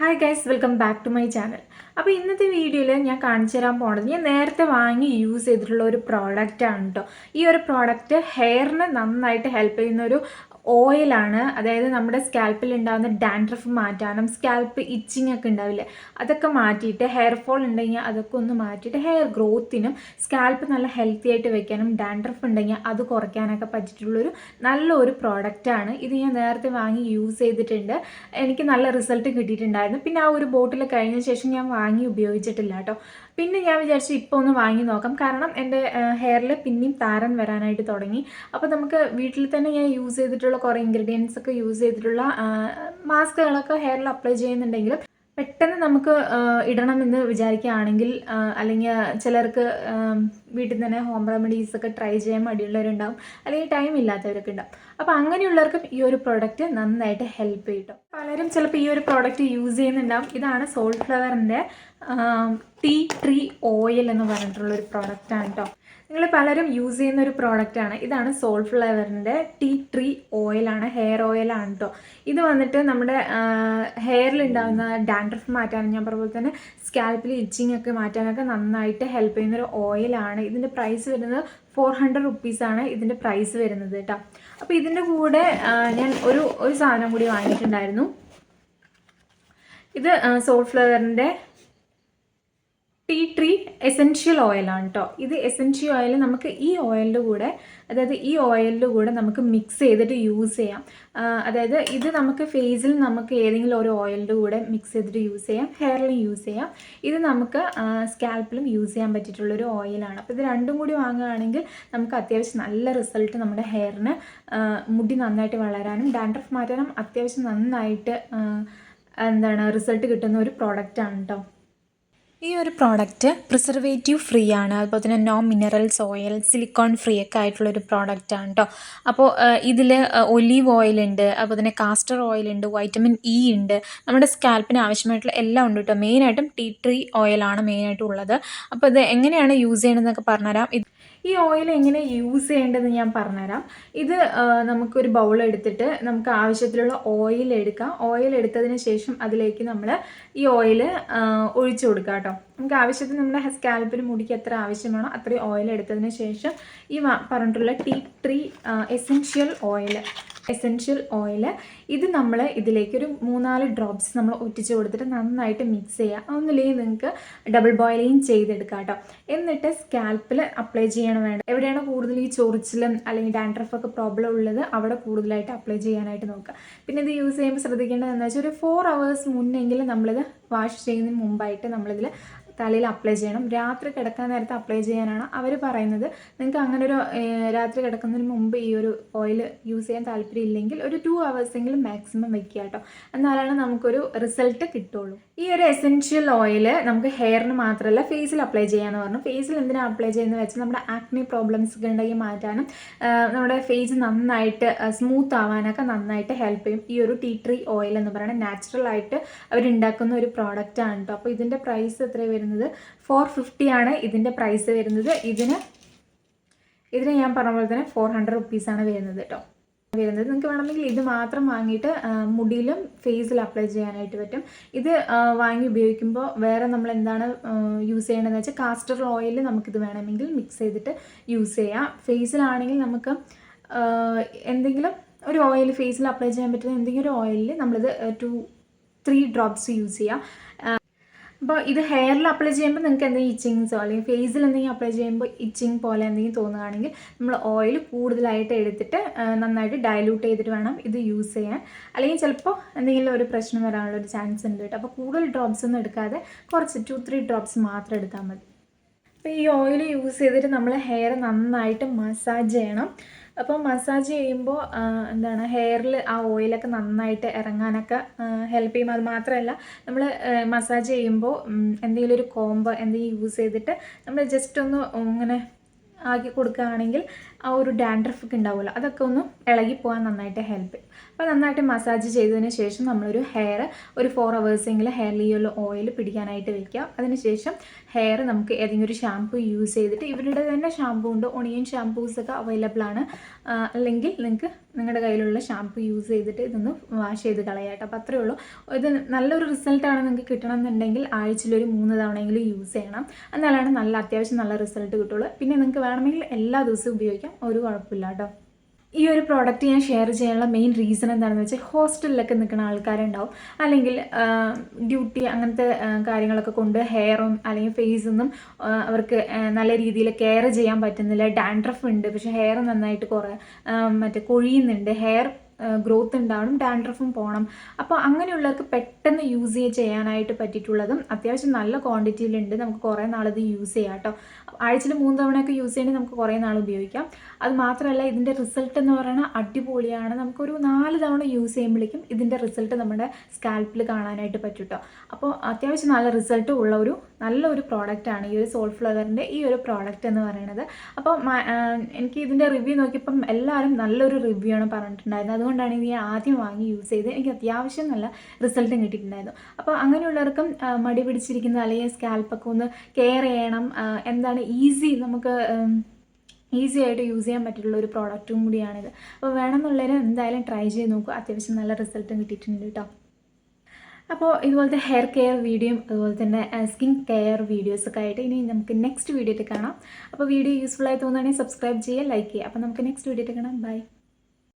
Hi guys, welcome back to my channel. അപ്പോൾ ഇന്നത്തെ വീഡിയോയിൽ ഞാൻ കാണിച്ചു തരാൻ പോണത് ഞാൻ നേരത്തെ വാങ്ങി യൂസ് ചെയ്തിട്ടുള്ള ഒരു പ്രോഡക്റ്റാണ് കേട്ടോ. ഈ ഒരു പ്രോഡക്റ്റ് ഹെയറിന് നന്നായിട്ട് ഹെൽപ്പ് ചെയ്യുന്ന ഒരു ഓയിലാണ്. അതായത് നമ്മുടെ സ്കാൽപ്പിൽ ഉണ്ടാകുന്ന ഡാൻഡ്രഫ് മാറ്റാനും സ്കാൽപ്പ് ഇച്ചിങ് ഒക്കെ ഉണ്ടാവില്ലേ, അതൊക്കെ മാറ്റിയിട്ട് ഹെയർ ഫോൾ ഉണ്ടെങ്കിൽ അതൊക്കെ ഒന്ന് മാറ്റിയിട്ട് ഹെയർ ഗ്രോത്തിനും സ്കാൽപ്പ് നല്ല ഹെൽത്തി ആയിട്ട് വെക്കാനും ഡാൻഡ്രഫ് ഉണ്ടെങ്കിൽ അത് കുറയ്ക്കാനൊക്കെ പറ്റിയിട്ടുള്ളൊരു നല്ലൊരു പ്രോഡക്റ്റാണ് ഇത്. ഞാൻ നേരത്തെ വാങ്ങി യൂസ് ചെയ്തിട്ടുണ്ട്, എനിക്ക് നല്ല റിസൾട്ട് കിട്ടിയിട്ടുണ്ടായിരുന്നു. പിന്നെ ആ ഒരു ബോട്ടിൽ കഴിഞ്ഞ ശേഷം ഞാൻ വാങ്ങി ഉപയോഗിച്ചിട്ടില്ല കേട്ടോ. പിന്നെ ഞാൻ വിചാരിച്ചു ഇപ്പോൾ ഒന്ന് വാങ്ങി നോക്കാം, കാരണം എൻ്റെ ഹെയറിൽ പിന്നെയും താരൻ വരാനായിട്ട് തുടങ്ങി. അപ്പോൾ നമുക്ക് വീട്ടിൽ തന്നെ ഞാൻ യൂസ് ചെയ്തിട്ടുള്ള കുറേ ഇൻഗ്രീഡിയൻസ് ഒക്കെ യൂസ് ചെയ്തിട്ടുള്ള മാസ്കുകളൊക്കെ ഹെയറിൽ അപ്ലൈ ചെയ്യുന്നുണ്ടെങ്കിലും പെട്ടെന്ന് നമുക്ക് ഇടണമെന്ന് വിചാരിക്കുകയാണെങ്കിൽ, അല്ലെങ്കിൽ ചിലർക്ക് വീട്ടിൽ തന്നെ ഹോം റെമഡീസ് ഒക്കെ ട്രൈ ചെയ്യാൻ മടിയുള്ളവരുണ്ടാവും, അല്ലെങ്കിൽ ടൈം ഇല്ലാത്തവരൊക്കെ ഉണ്ടാവും. അപ്പോൾ അങ്ങനെയുള്ളവർക്കും ഈ ഒരു പ്രോഡക്റ്റ് നന്നായിട്ട് ഹെൽപ്പ് ചെയ്യും. പലരും ചിലപ്പോൾ ഈ ഒരു പ്രോഡക്റ്റ് യൂസ് ചെയ്യുന്നുണ്ടാവും. ഇതാണ് സോൾഫ്ലവറിൻ്റെ ടീ ട്രീ ഓയിൽ എന്ന് പറഞ്ഞിട്ടുള്ളൊരു പ്രോഡക്റ്റാണ് കേട്ടോ. നിങ്ങൾ പലരും യൂസ് ചെയ്യുന്ന ഒരു പ്രോഡക്റ്റാണ്. ഇതാണ് സോൾഫ്ലവറിൻ്റെ ടീ ട്രീ ഓയിലാണ്, ഹെയർ ഓയിലാണ് കേട്ടോ. ഇത് വന്നിട്ട് നമ്മുടെ ഹെയറിലുണ്ടാകുന്ന ഡാൻഡ്രഫ് മാറ്റാനും ഞാൻ പറഞ്ഞ പോലെ തന്നെ സ്കാൽപ്പിൽ ഇച്ചിങ് ഒക്കെ മാറ്റാനൊക്കെ നന്നായിട്ട് ഹെൽപ്പ് ചെയ്യുന്നൊരു ഓയിലാണ്. ഇതിൻ്റെ പ്രൈസ് വരുന്നത് 400 റുപ്പീസാണ് ഇതിൻ്റെ പ്രൈസ് വരുന്നത് കേട്ടോ. അപ്പോൾ ഇതിൻ്റെ കൂടെ ഞാൻ ഒരു സാധനം കൂടി വാങ്ങിയിട്ടുണ്ടായിരുന്നു. ഇത് സോൾഫ്ലവറിൻ്റെ ടീ ട്രീ എസെൻഷ്യൽ ഓയിലാണ് കേട്ടോ. ഇത് എസെൻഷ്യൽ ഓയിൽ നമുക്ക് ഈ ഓയിലിൻ്റെ കൂടെ, അതായത് ഈ ഓയിലിൻ്റെ കൂടെ നമുക്ക് മിക്സ് ചെയ്തിട്ട് യൂസ് ചെയ്യാം. അതായത് ഇത് നമുക്ക് ഫേസിൽ നമുക്ക് ഏതെങ്കിലും ഒരു ഓയിലിൻ്റെ കൂടെ മിക്സ് ചെയ്തിട്ട് യൂസ് ചെയ്യാം, ഹെയറിലും യൂസ് ചെയ്യാം. ഇത് നമുക്ക് സ്കാൽപ്പിലും യൂസ് ചെയ്യാൻ പറ്റിയിട്ടുള്ളൊരു ഓയിലാണ്. അപ്പോൾ ഇത് രണ്ടും കൂടി വാങ്ങുകയാണെങ്കിൽ നമുക്ക് അത്യാവശ്യം നല്ല റിസൾട്ട് നമ്മുടെ ഹെയറിന് മുടി നന്നായിട്ട് വളരാനും ഡാൻഡ്രഫ് മാറ്റാനും അത്യാവശ്യം നന്നായിട്ട് റിസൾട്ട് കിട്ടുന്ന ഒരു പ്രോഡക്റ്റാണ് കേട്ടോ. ഈ ഒരു പ്രോഡക്റ്റ് പ്രിസർവേറ്റീവ് ഫ്രീ ആണ്, അതുപോലെ തന്നെ no minerals oil, silicone free ഒക്കെ ആയിട്ടുള്ളൊരു പ്രോഡക്റ്റാണ് കേട്ടോ. അപ്പോൾ ഇതിൽ ഒലീവ് ഓയിലുണ്ട്, അതുപോലെ തന്നെ കാസ്റ്റർ ഓയിലുണ്ട്, വൈറ്റമിൻ ഇ ഉണ്ട്, നമ്മുടെ സ്കാൽപ്പിന് ആവശ്യമായിട്ടുള്ള എല്ലാം ഉണ്ട് കേട്ടോ. മെയിനായിട്ടും ടീ ട്രീ ഓയിലാണ് മെയിനായിട്ടും ഉള്ളത്. അപ്പോൾ ഇത് എങ്ങനെയാണ് യൂസ് ചെയ്യണമെന്നൊക്കെ പറഞ്ഞുതരാം. ഈ ഓയിൽ എങ്ങനെ യൂസ് ചെയ്യേണ്ടതെന്ന് ഞാൻ പറഞ്ഞുതരാം. ഇത് നമുക്കൊരു ബൗൾ എടുത്തിട്ട് നമുക്ക് ആവശ്യത്തിലുള്ള ഓയിൽ എടുക്കാം. ഓയിൽ എടുത്തതിന് ശേഷം അതിലേക്ക് നമ്മൾ ഈ ഓയിൽ ഒഴിച്ചു കൊടുക്കുക കേട്ടോ. നമുക്ക് ആവശ്യത്തിന് നമ്മുടെ സ്കാൽപ്പിന് മുടിക്ക് എത്ര ആവശ്യമാണോ അത്രയും ഓയിൽ എടുത്തതിന് ശേഷം ഈ പറഞ്ഞിട്ടുള്ള ടീ ട്രീ എസെൻഷ്യൽ ഓയിൽ ഇത് നമ്മൾ ഇതിലേക്കൊരു 3-4 ഡ്രോപ്സ് നമ്മൾ ഒറ്റിച്ച് കൊടുത്തിട്ട് നന്നായിട്ട് മിക്സ് ചെയ്യുക. ഒന്നില്ലെങ്കിൽ നിങ്ങൾക്ക് ഡബിൾ ബോയിലിങ് ചെയ്തെടുക്കുക കേട്ടോ. എന്നിട്ട് സ്കാൽപ്പിൽ അപ്ലൈ ചെയ്യണം. വേണ്ട എവിടെയാണോ കൂടുതൽ ഈ ചൊറിച്ചിലും അല്ലെങ്കിൽ ഡാൻഡ്രഫൊക്കെ പ്രോബ്ലം ഉള്ളത് അവിടെ കൂടുതലായിട്ട് അപ്ലൈ ചെയ്യാനായിട്ട് നോക്കുക. പിന്നെ ഇത് യൂസ് ചെയ്യുമ്പോൾ ശ്രദ്ധിക്കേണ്ടത് എന്താ വെച്ചാൽ ഒരു 4 hours മുന്നെങ്കിലും നമ്മളിത് വാഷ് ചെയ്യുന്നതിന് മുമ്പായിട്ട് നമ്മളിതിൽ തലയിൽ അപ്ലൈ ചെയ്യണം. രാത്രി കിടക്കാൻ നേരത്ത് അപ്ലൈ ചെയ്യാനാണ് അവർ പറയുന്നത്. നിങ്ങൾക്ക് അങ്ങനെ ഒരു രാത്രി കിടക്കുന്നതിന് മുമ്പ് ഈ ഒരു ഓയിൽ യൂസ് ചെയ്യാൻ താല്പര്യം ഇല്ലെങ്കിൽ ഒരു 2 hours എങ്കിലും മാക്സിമം വെക്കുക കേട്ടോ. എന്നാലാണ് നമുക്കൊരു റിസൾട്ട് കിട്ടുള്ളൂ. ഈ ഒരു എസെൻഷ്യൽ ഓയിൽ നമുക്ക് ഹെയറിന് മാത്രമല്ല ഫേസിൽ അപ്ലൈ ചെയ്യാമെന്ന് പറഞ്ഞു. ഫേസിൽ എന്തിനാണ് അപ്ലൈ ചെയ്യുന്നത് വെച്ചാൽ നമ്മുടെ ആക്നെ പ്രോബ്ലംസ് ഒക്കെ ഉണ്ടെങ്കിൽ മാറ്റാനും നമ്മുടെ ഫേസ് നന്നായിട്ട് സ്മൂത്ത് ആവാനൊക്കെ നന്നായിട്ട് ഹെൽപ്പ് ചെയ്യും. ഈ ഒരു ടീ ട്രീ ഓയിൽ എന്ന് പറയുന്നത് നാച്ചുറലായിട്ട് അവരുണ്ടാക്കുന്ന ഒരു പ്രോഡക്റ്റാണ് കേട്ടോ. അപ്പോൾ ഇതിൻ്റെ പ്രൈസ് എത്ര വരുന്നത് 450 ആണ് ഇതിൻ്റെ പ്രൈസ് വരുന്നത്. ഇതിന് ഞാൻ പറഞ്ഞ പോലെ തന്നെ 400 റുപ്പീസാണ് വരുന്നത് കേട്ടോ. നിങ്ങൾക്ക് വേണമെങ്കിൽ ഇത് മാത്രം വാങ്ങിയിട്ട് മുടിയിലും ഫേസിൽ അപ്ലൈ ചെയ്യാനായിട്ട് പറ്റും. ഇത് വാങ്ങി ഉപയോഗിക്കുമ്പോൾ വേറെ നമ്മൾ എന്താണ് യൂസ് ചെയ്യണമെന്ന് വെച്ചാൽ കാസ്റ്റർ ഓയിൽ നമുക്കിത് വേണമെങ്കിൽ മിക്സ് ചെയ്തിട്ട് യൂസ് ചെയ്യാം. ഫേസിലാണെങ്കിൽ നമുക്ക് എന്തെങ്കിലും ഒരു ഓയിൽ ഫേസിൽ അപ്ലൈ ചെയ്യാൻ പറ്റുന്ന എന്തെങ്കിലും ഒരു ഓയിലിൽ നമ്മളിത് 2-3 ഡ്രോപ്സ് യൂസ് ചെയ്യാം. അപ്പോൾ ഇത് ഹെയറിൽ അപ്ലൈ ചെയ്യുമ്പോൾ നിങ്ങൾക്ക് എന്തെങ്കിലും ഇച്ചിങ്സോ അല്ലെങ്കിൽ ഫേസിൽ എന്തെങ്കിലും അപ്ലൈ ചെയ്യുമ്പോൾ ഇച്ചിങ് പോലെ എന്തെങ്കിലും തോന്നുകയാണെങ്കിൽ നമ്മൾ ഓയിൽ കൂടുതലായിട്ട് എടുത്തിട്ട് നന്നായിട്ട് ഡയലൂട്ട് ചെയ്തിട്ട് വേണം ഇത് യൂസ് ചെയ്യാൻ. അല്ലെങ്കിൽ ചിലപ്പോൾ എന്തെങ്കിലും ഒരു പ്രശ്നം വരാനുള്ളൊരു ചാൻസ് ഉണ്ട് കേട്ടോ. അപ്പോൾ കൂടുതൽ ഡ്രോപ്സ് ഒന്നും എടുക്കാതെ കുറച്ച് 2-3 ഡ്രോപ്സ് മാത്രം എടുത്താൽ മതി. അപ്പോൾ ഈ ഓയിൽ യൂസ് ചെയ്തിട്ട് നമ്മൾ ഹെയർ നന്നായിട്ട് മസാജ് ചെയ്യണം. അപ്പോൾ മസാജ് ചെയ്യുമ്പോൾ ഹെയറിൽ ആ ഓയിലൊക്കെ നന്നായിട്ട് ഇറങ്ങാനൊക്കെ ഹെൽപ്പ് ചെയ്യും. അത് മാത്രമല്ല നമ്മൾ മസാജ് ചെയ്യുമ്പോൾ എന്തെങ്കിലും ഒരു കോംബോ എന്തെങ്കിലും യൂസ് ചെയ്തിട്ട് നമ്മൾ ജസ്റ്റ് ഒന്ന് ഇങ്ങനെ ആക്കി കൊടുക്കുകയാണെങ്കിൽ ആ ഒരു ഡാൻഡ്രഫ് ഒക്കെ ഉണ്ടാവുമല്ലോ അതൊക്കെ ഒന്ന് ഇളകിപ്പോകാൻ നന്നായിട്ട് ഹെൽപ്പ് ചെയ്യും. അപ്പോൾ നന്നായിട്ട് മസാജ് ചെയ്തതിന് ശേഷം നമ്മളൊരു ഹെയർ ഒരു 4 hours ഹെയറിൽ ഈ ഒരു ഓയിൽ പിടിക്കാനായിട്ട് വെക്കുക. അതിനുശേഷം ഹെയർ നമുക്ക് ഏതെങ്കിലും ഒരു ഷാമ്പൂ യൂസ് ചെയ്തിട്ട് ഇവരുടെ തന്നെ ഷാമ്പൂ ഉണ്ട്, ഒണിയൻ ഷാമ്പൂസൊക്കെ അവൈലബിൾ ആണ്. അല്ലെങ്കിൽ നിങ്ങൾക്ക് നിങ്ങളുടെ കയ്യിലുള്ള ഷാമ്പൂ യൂസ് ചെയ്തിട്ട് ഇതൊന്ന് വാഷ് ചെയ്ത് കളയാട്ടോ. അപ്പോൾ അത്രയേ ഉള്ളൂ. ഇത് നല്ലൊരു റിസൾട്ടാണ് നിങ്ങൾക്ക് കിട്ടണമെന്നുണ്ടെങ്കിൽ ആഴ്ചയിലൊരു 3 തവണയെങ്കിലും യൂസ് ചെയ്യണം. എന്നാലാണ് അത്യാവശ്യം നല്ല റിസൾട്ട് കിട്ടുള്ളൂ. പിന്നെ നിങ്ങൾക്ക് വേണമെങ്കിൽ എല്ലാ ദിവസവും ഉപയോഗിക്കാം, ഒരു കുഴപ്പമില്ല കേട്ടോ. ഈ ഒരു പ്രോഡക്റ്റ് ഞാൻ ഷെയർ ചെയ്യാനുള്ള മെയിൻ റീസൺ എന്താണെന്ന് വെച്ചാൽ ഹോസ്റ്റലിലൊക്കെ നിൽക്കുന്ന ആൾക്കാരുണ്ടാവും, അല്ലെങ്കിൽ ഡ്യൂട്ടി അങ്ങനത്തെ കാര്യങ്ങളൊക്കെ കൊണ്ട് ഹെയറും അല്ലെങ്കിൽ ഫേസൊന്നും അവർക്ക് നല്ല രീതിയിൽ കെയർ ചെയ്യാൻ പറ്റുന്നില്ല. ഡാൻഡ്രഫ് ഉണ്ട്, പക്ഷേ ഹെയർ നന്നായിട്ട് കൊഴിയുന്നുണ്ട്, ഹെയർ ഗ്രോത്ത് ഉണ്ടാവണം, ഡാൻഡ്രഫും പോകണം. അപ്പോൾ അങ്ങനെയുള്ളവർക്ക് പെട്ടെന്ന് യൂസ് ചെയ്യാനായിട്ട് പറ്റിയിട്ടുള്ളതും അത്യാവശ്യം നല്ല ക്വാണ്ടിറ്റിയിലുണ്ട്. നമുക്ക് കുറേ നാളിത് യൂസ് ചെയ്യാം കേട്ടോ. ആഴ്ചയിൽ 3 തവണയൊക്കെ യൂസ് ചെയ്യണമെങ്കിൽ നമുക്ക് കുറേ നാൾ ഉപയോഗിക്കാം. അത് മാത്രമല്ല ഇതിൻ്റെ റിസൾട്ട് എന്ന് പറയുന്നത് അടിപൊളിയാണ്. നമുക്കൊരു 4 തവണ യൂസ് ചെയ്യുമ്പോഴേക്കും ഇതിൻ്റെ റിസൾട്ട് നമ്മുടെ സ്കാൽപ്പിൽ കാണാനായിട്ട് പറ്റും കേട്ടോ. അപ്പോൾ അത്യാവശ്യം നല്ല റിസൾട്ട് ഉള്ള നല്ലൊരു പ്രോഡക്റ്റാണ് ഈ ഒരു സോൾഫ്ലവറിൻ്റെ ഈ ഒരു പ്രോഡക്റ്റ് എന്ന് പറയുന്നത്. അപ്പോൾ എനിക്ക് ഇതിൻ്റെ റിവ്യൂ നോക്കിയപ്പം എല്ലാവരും നല്ലൊരു റിവ്യൂ ആണ് പറഞ്ഞിട്ടുണ്ടായിരുന്നത്. അതുകൊണ്ടാണ് ഇത് ഞാൻ ആദ്യം വാങ്ങി യൂസ് ചെയ്ത് എനിക്ക് അത്യാവശ്യം നല്ല റിസൾട്ടും കിട്ടിയിട്ടുണ്ടായിരുന്നു. അപ്പോൾ അങ്ങനെയുള്ളവർക്കും മടി പിടിച്ചിരിക്കുന്ന അല്ലെങ്കിൽ സ്കാൽപ്പൊക്കെ ഒന്ന് കെയർ ചെയ്യണം, എന്താണ് നമുക്ക് ഈസി ആയിട്ട് യൂസ് ചെയ്യാൻ പറ്റിയിട്ടുള്ള ഒരു പ്രോഡക്റ്റും കൂടിയാണിത്. അപ്പോൾ വേണമെന്നുള്ളവർ എന്തായാലും ട്രൈ ചെയ്ത് നോക്കുക, അത്യാവശ്യം നല്ല റിസൾട്ടും കിട്ടിയിട്ടുണ്ട് കേട്ടോ. അപ്പോൾ ഇതുപോലത്തെ ഹെയർ കെയർ വീഡിയോയും അതുപോലെ തന്നെ സ്കിൻ കെയർ വീഡിയോസൊക്കെ ആയിട്ട് ഇനി നമുക്ക് നെക്സ്റ്റ് വീഡിയോയിൽ കാണാം. അപ്പോൾ വീഡിയോ യൂസ്ഫുൾ ആയി തോന്നുകയാണെങ്കിൽ സബ്സ്ക്രൈബ് ചെയ്യുക, ലൈക്ക് ചെയ്യുക. അപ്പോൾ നമുക്ക് നെക്സ്റ്റ് വീഡിയോയിൽ കാണാം. ബൈ.